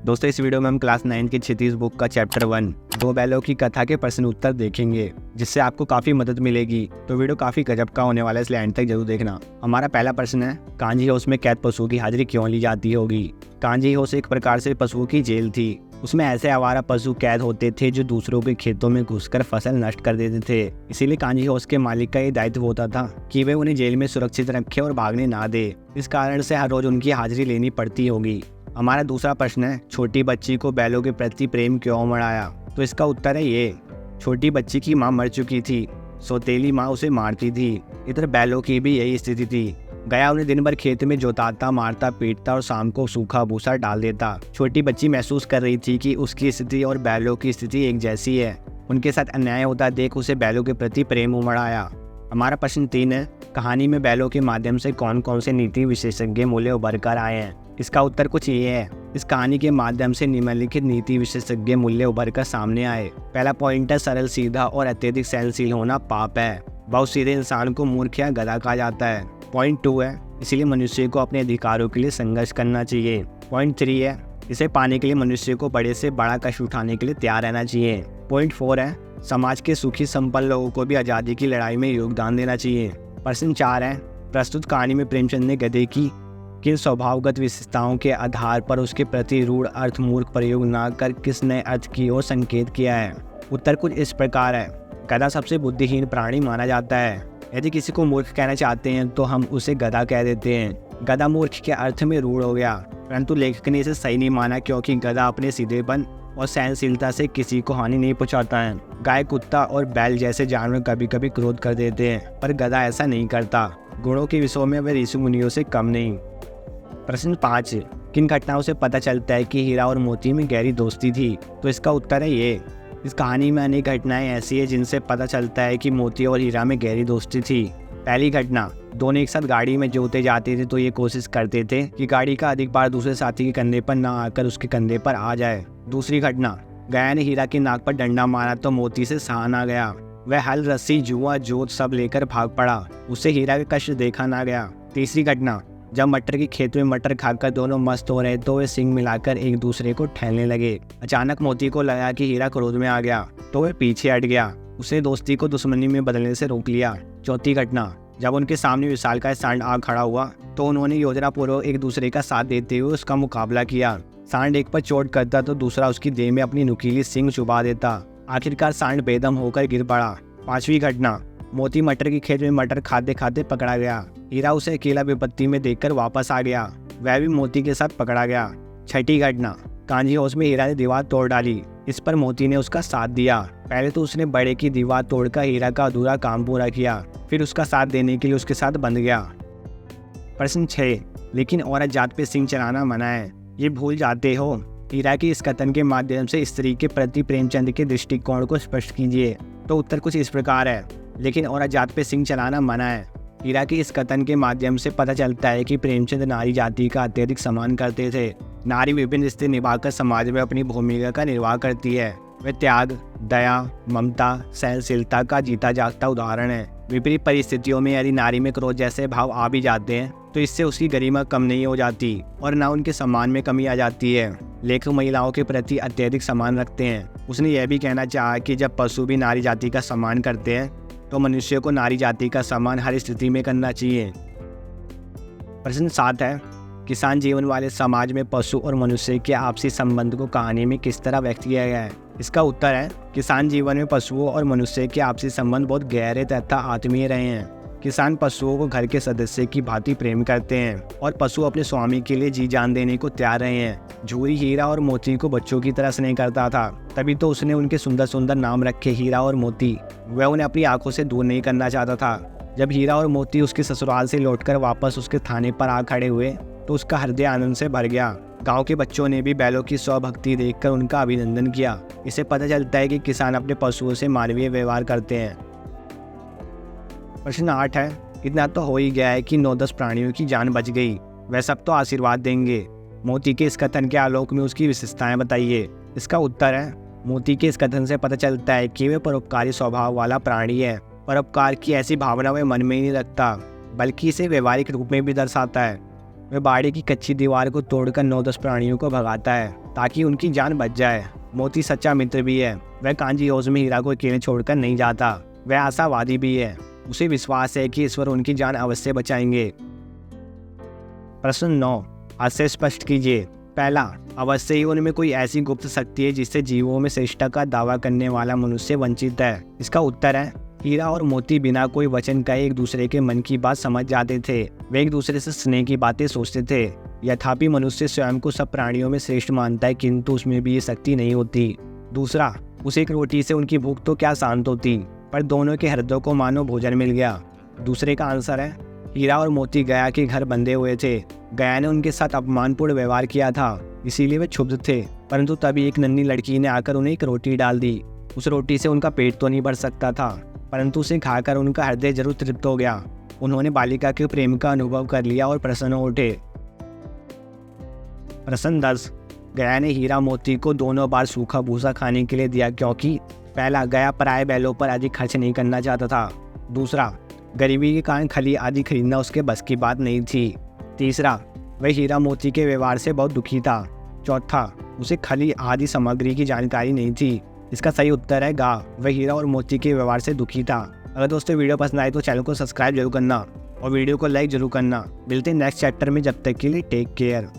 दोस्तों इस वीडियो में हम क्लास 9 की क्षितिज बुक का चैप्टर 1 दो बैलों की कथा के प्रश्न उत्तर देखेंगे, जिससे आपको काफी मदद मिलेगी। तो वीडियो काफी गजब का होने वाला है, इसलिए एंड तक जरूर देखना। हमारा पहला प्रश्न है, कांजी हाउस में कैद पशुओं की हाजिरी क्यों ली जाती होगी। कांजी हाउस एक प्रकार से पशुओं की जेल थी। उसमें ऐसे आवारा पशु कैद होते थे जो दूसरों के खेतों में घुसकर फसल नष्ट कर देते थे। इसीलिए कांजी हाउस के मालिक का ये दायित्व होता था कि वे उन्हें जेल में सुरक्षित रखे और भागने ना दे। इस कारण से हर रोज उनकी हाजिरी लेनी पड़ती होगी। हमारा दूसरा प्रश्न है, छोटी बच्ची को बैलों के प्रति प्रेम क्यों मढ़ाया। तो इसका उत्तर है ये, छोटी बच्ची की माँ मर चुकी थी। सौतेली माँ उसे मारती थी। इधर बैलों की भी यही स्थिति थी। गया उन्हें दिन भर खेत में जोताता, मारता, पीटता और शाम को सूखा भूसा डाल देता। छोटी बच्ची महसूस कर रही थी कि उसकी स्थिति और बैलों की स्थिति एक जैसी है। उनके साथ अन्याय होता देख उसे बैलों के प्रति प्रेम उमड़ाया। हमारा प्रश्न 3 है, कहानी में बैलों के माध्यम से कौन कौन से नीति विशेषज्ञ मूल्य उभर कर आए हैं। इसका उत्तर कुछ ये है, इस कहानी के माध्यम से निम्नलिखित नीति विशेषज्ञ मूल्य उभर कर सामने आए। पहला पॉइंट है, सरल सीधा और अत्यधिक सहनशील होना पाप है। बहुत सीधे इंसान को मूर्ख या गधा कहा जाता है। पॉइंट 2 है, इसीलिए मनुष्य को अपने अधिकारों के लिए संघर्ष करना चाहिए। पॉइंट 3 है, इसे पाने के लिए मनुष्य को बड़े से बड़ा कष्ट उठाने के लिए तैयार रहना चाहिए। पॉइंट 4 है, समाज के सुखी संपन्न लोगों को भी आज़ादी की लड़ाई में योगदान देना चाहिए। प्रश्न 4 है, प्रस्तुत कहानी में प्रेमचंद ने गधे की किन स्वभावगत विशेषताओं के आधार पर उसके प्रति रूढ़ अर्थ मूर्ख प्रयोग न कर किस नए अर्थ की ओर संकेत किया है। उत्तर कुछ इस प्रकार है, गधा सबसे बुद्धिहीन प्राणी माना जाता है। यदि किसी को मूर्ख कहना चाहते हैं तो हम उसे गधा कह देते हैं। गधा मूर्ख के अर्थ में रूढ़ हो गया, परंतु लेखक ने इसे सही नहीं माना, क्योंकि गधा अपने सीधेपन और सहनशीलता से किसी को हानि नहीं पहुंचाता है। गाय, कुत्ता और बैल जैसे जानवर कभी कभी क्रोध कर देते हैं, पर गधा ऐसा नहीं करता। गुणों के विषयों में वह ऋषि मुनियों से कम नहीं। प्रश्न 5, किन घटनाओं से पता चलता है कि हीरा और मोती में गहरी दोस्ती थी। तो इसका उत्तर है ये, इस कहानी में अनेक घटनाएं ऐसी है जिनसे पता चलता है कि मोती और हीरा में गहरी दोस्ती थी। पहली घटना, दोनों एक साथ गाड़ी में जोते जाते थे तो ये कोशिश करते थे कि गाड़ी का अधिक भार दूसरे साथी के कंधे पर न आकर उसके कंधे पर आ जाए। दूसरी घटना, गया ने हीरा की नाक पर डंडा मारा तो मोती से सहा ना गया। वह हल, रस्सी, जुआ, जोत सब लेकर भाग पड़ा। उससे हीरा का कष्ट देखा ना गया। तीसरी घटना, जब मटर की खेत में मटर खाकर दोनों मस्त हो रहे तो वे सिंग मिलाकर एक दूसरे को ठहलने लगे। अचानक मोती को लगा कि हीरा क्रोध में आ गया तो वह पीछे हट गया। उसने दोस्ती को दुश्मनी में बदलने से रोक लिया। चौथी घटना, जब उनके सामने विशालकाय सांड आ खड़ा हुआ तो उन्होंने योजनापूर्वक एक दूसरे का साथ देते हुए उसका मुकाबला किया। सांड एक पर चोट करता तो दूसरा उसकी देह में अपनी नुकीली सींग चुबा देता। आखिरकार सांड बेदम होकर गिर पड़ा। पांचवी घटना, मोती मटर की खेत में मटर खाते खाते पकड़ा गया। हीरा उसे अकेला विपत्ति में देखकर वापस आ गया, वह भी मोती के साथ पकड़ा गया। छठी घटना, कांजी हाउस में हीरा ने दीवार तोड़ डाली। इस पर मोती ने उसका साथ दिया। पहले तो उसने बड़े की दीवार तोड़कर हीरा का अधूरा काम पूरा किया, फिर उसका साथ देने के लिए उसके साथ बंध गया। प्रश्न 6, लेकिन औरत जात पे सिंह चलाना मना है, ये भूल जाते हो। हीरा की इस कथन के माध्यम से स्त्री के प्रति प्रेमचंद के दृष्टिकोण को स्पष्ट कीजिए। तो उत्तर कुछ इस प्रकार है, लेकिन औरत जात पे सिंह चलाना मना है। हीरा की इस कथन के माध्यम से पता चलता है कि प्रेमचंद नारी जाति का अत्यधिक सम्मान करते थे। नारी विभिन्न रिश्ते निभाकर समाज में अपनी भूमिका का निर्वाह करती है। वह त्याग, दया, ममता, सहनशीलता का जीता जागता उदाहरण है। विपरीत परिस्थितियों में यदि नारी में क्रोध जैसे भाव आ भी जाते हैं तो इससे उसकी गरिमा कम नहीं हो जाती और न उनके सम्मान में कमी आ जाती है। लेखक महिलाओं के प्रति अत्यधिक सम्मान रखते हैं। उसने यह भी कहना चाहा कि जब पशु भी नारी जाति का सम्मान करते हैं तो मनुष्य को नारी जाति का सम्मान हर स्थिति में करना चाहिए। प्रश्न 7 है, किसान जीवन वाले समाज में पशु और मनुष्य के आपसी संबंध को कहानी में किस तरह व्यक्त किया गया है। इसका उत्तर है, किसान जीवन में पशुओं और मनुष्य के आपसी संबंध बहुत गहरे तथा आत्मीय रहे हैं। किसान पशुओं को घर के सदस्य की भांति प्रेम करते हैं और पशु अपने स्वामी के लिए जी जान देने को तैयार रहे हैं। झूरी हीरा और मोती को बच्चों की तरह स्नेह करता था, तभी तो उसने उनके सुंदर सुंदर नाम रखे, हीरा और मोती। वह उन्हें अपनी आंखों से दूर नहीं करना चाहता था। जब हीरा और मोती उसके ससुराल से लौटकर वापस उसके थाने पर आ खड़े हुए तो उसका हृदय आनंद से भर गया। गांव के बच्चों ने भी बैलों की स्वभक्ति देखकर उनका अभिनंदन किया। इससे पता चलता है कि किसान अपने पशुओं से मानवीय व्यवहार करते हैं। प्रश्न 8 है, इतना तो हो ही गया है कि 9-10 प्राणियों की जान बच गई, वह सब तो आशीर्वाद देंगे। मोती के इस कथन के आलोक में उसकी विशेषताएं बताइए। इसका उत्तर है, मोती के इस कथन से पता चलता है कि वह परोपकारी स्वभाव वाला प्राणी है। परोपकार की ऐसी भावना वह मन में ही नहीं रखता, बल्कि इसे व्यवहारिक रूप में भी दर्शाता है। वह बाड़े की कच्ची दीवार को तोड़कर 9-10 प्राणियों को भगाता है ताकि उनकी जान बच जाए। मोती सच्चा मित्र भी है। वह कांजी हाउस में हीरा को अकेले छोड़कर नहीं जाता। वह आशावादी भी है। उसे विश्वास है कि ईश्वर उनकी जान अवश्य बचाएंगे। प्रश्न 9, आज से स्पष्ट कीजिए। पहला, अवश्य ही उनमें कोई ऐसी गुप्त शक्ति है जिससे जीवों में श्रेष्ठता का दावा करने वाला मनुष्य वंचित है। इसका उत्तर है, हीरा और मोती बिना कोई वचन कहे एक दूसरे के मन की बात समझ जाते थे। वे एक दूसरे से स्नेह की बातें सोचते थे। यथापि मनुष्य स्वयं को सब प्राणियों में श्रेष्ठ मानता है, किंतु उसमें भी ये शक्ति नहीं होती। दूसरा, उस एक रोटी से उनकी भूख तो क्या शांत होती, पर दोनों के हृदयों को मानो भोजन मिल गया। दूसरे का आंसर है, हीरा और मोती गया के घर बंधे हुए थे। गया ने उनके साथ अपमानपूर्ण व्यवहार किया था, इसीलिए वे क्षुब्ध थे। परंतु तभी एक नन्ही लड़की ने आकर उन्हें एक रोटी डाल दी। उस रोटी से उनका पेट तो नहीं भर सकता था, परंतु उसे खाकर उनका हृदय जरूर तृप्त हो गया। उन्होंने बालिका के प्रेम का अनुभव कर लिया और प्रसन्न हो उठे। प्रश्न 10, गया ने हीरा मोती को दोनों बार सूखा भूसा खाने के लिए दिया क्योंकि पहला, गया पराये बैलों पर अधिक खर्च नहीं करना चाहता था। दूसरा, गरीबी के कारण खली आदि खरीदना उसके बस की बात नहीं थी। तीसरा, वह हीरा मोती के व्यवहार से बहुत दुखी था। चौथा, उसे खली आदि सामग्री की जानकारी नहीं थी। इसका सही उत्तर है गा, वह हीरा और मोती के व्यवहार से दुखी था। अगर दोस्तों वीडियो पसंद आए तो चैनल को सब्सक्राइब जरूर करना और वीडियो को लाइक जरूर करना। मिलते हैं नेक्स्ट चैप्टर में, जब तक के लिए टेक केयर।